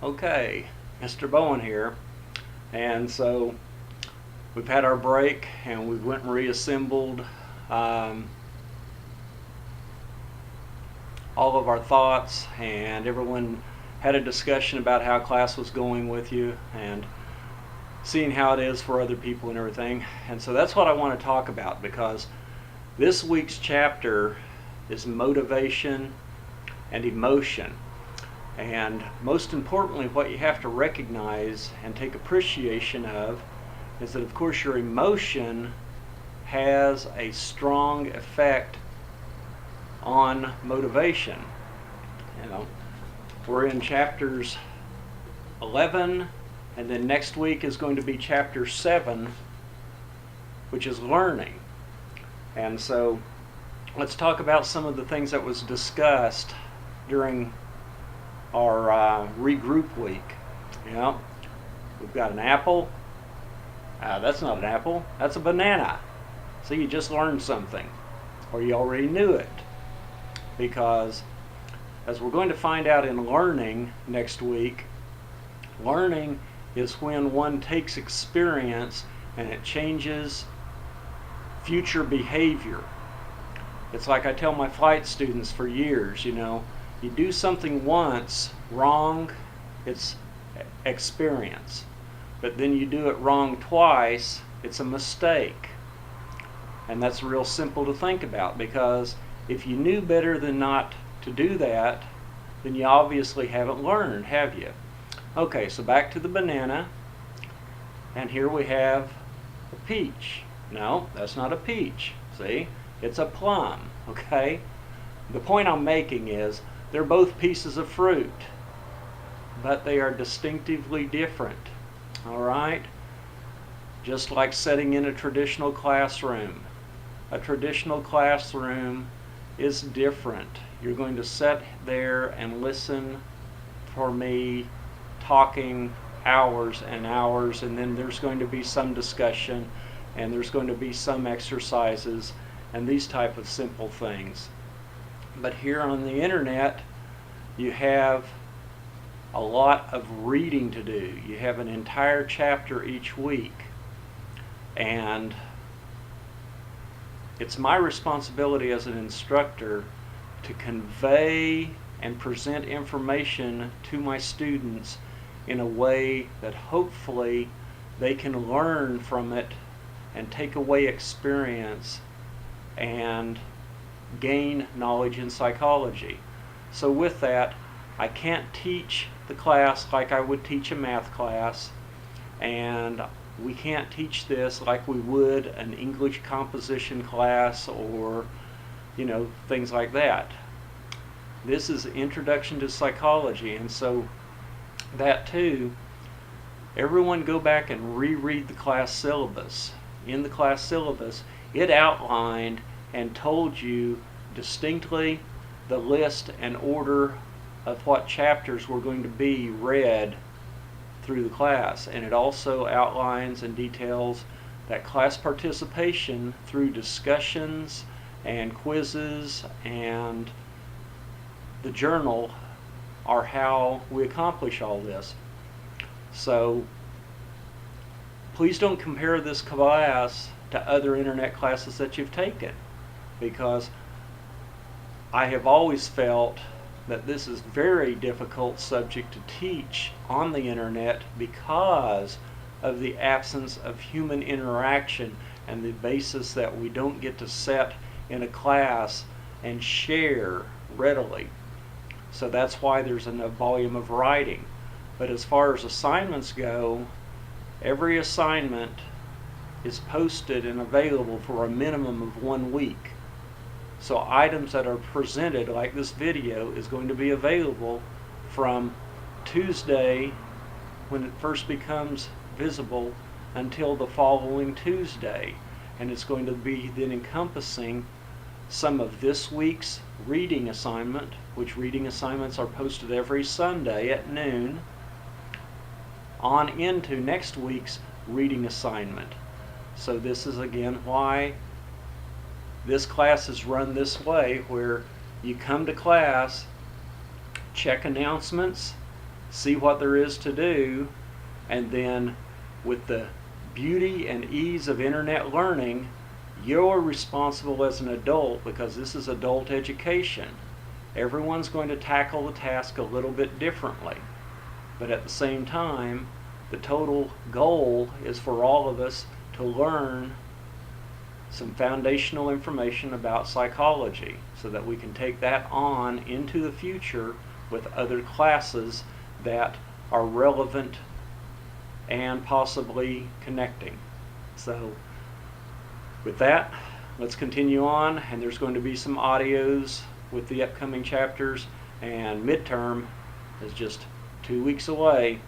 Okay, Mr. Bowen here. And so we've had our break and we went and reassembled um, all of our thoughts, and everyone had a discussion about how class was going with you and seeing how it is for other people and everything. And so that's what I want to talk about, because this week's chapter is motivation and emotion. And most importantly, what you have to recognize and take appreciation of is that, of course, your emotion has a strong effect on motivation. You know, we're in chapters 11, and then next week is going to be chapter 7, which is learning. And so let's talk about some of the things that was discussed during our regroup week. You know, we've got an apple. That's not an apple, that's a banana. So you just learned something, or you already knew it. Because as we're going to find out in learning next week, learning is when one takes experience and it changes future behavior. It's like I tell my flight students for years, you know, you do something once wrong, it's experience. But then you do it wrong twice, it's a mistake. And that's real simple to think about, because if you knew better than not to do that, then you obviously haven't learned, have you? Okay, so back to the banana. And here we have a peach. No, that's not a peach. See? It's a plum, okay? The point I'm making is they're both pieces of fruit, but they are distinctively different, all right? Just like sitting in a traditional classroom. A traditional classroom is different. You're going to sit there and listen for me talking hours and hours, and then there's going to be some discussion, and there's going to be some exercises, and these type of simple things. But here on the internet, you have a lot of reading to do. You have an entire chapter each week. And it's my responsibility as an instructor to convey and present information to my students in a way that hopefully they can learn from it and take away experience and gain knowledge in psychology. So with that, I can't teach the class like I would teach a math class, and we can't teach this like we would an English composition class, or things like that. This is Introduction to Psychology, and so that too, everyone go back and reread the class syllabus. In the class syllabus, it outlined and told you distinctly the list and order of what chapters were going to be read through the class. And it also outlines and details that class participation through discussions and quizzes and the journal are how we accomplish all this. So please don't compare this class to other internet classes that you've taken, because I have always felt that this is a very difficult subject to teach on the internet because of the absence of human interaction and the basis that we don't get to sit in a class and share readily. So that's why there's a volume of writing. But as far as assignments go, every assignment is posted and available for a minimum of 1 week. So items that are presented, like this video, is going to be available from Tuesday, when it first becomes visible, until the following Tuesday. And it's going to be then encompassing some of this week's reading assignment, which reading assignments are posted every Sunday at noon, on into next week's reading assignment. So this is again why this class is run this way, where you come to class, check announcements, see what there is to do, and then with the beauty and ease of internet learning, you're responsible as an adult because this is adult education. Everyone's going to tackle the task a little bit differently, but at the same time, the total goal is for all of us to learn some foundational information about psychology so that we can take that on into the future with other classes that are relevant and possibly connecting. So with that, let's continue on, and there's going to be some audios with the upcoming chapters, and midterm is just 2 weeks away.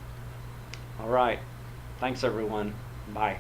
All right, thanks everyone. Bye.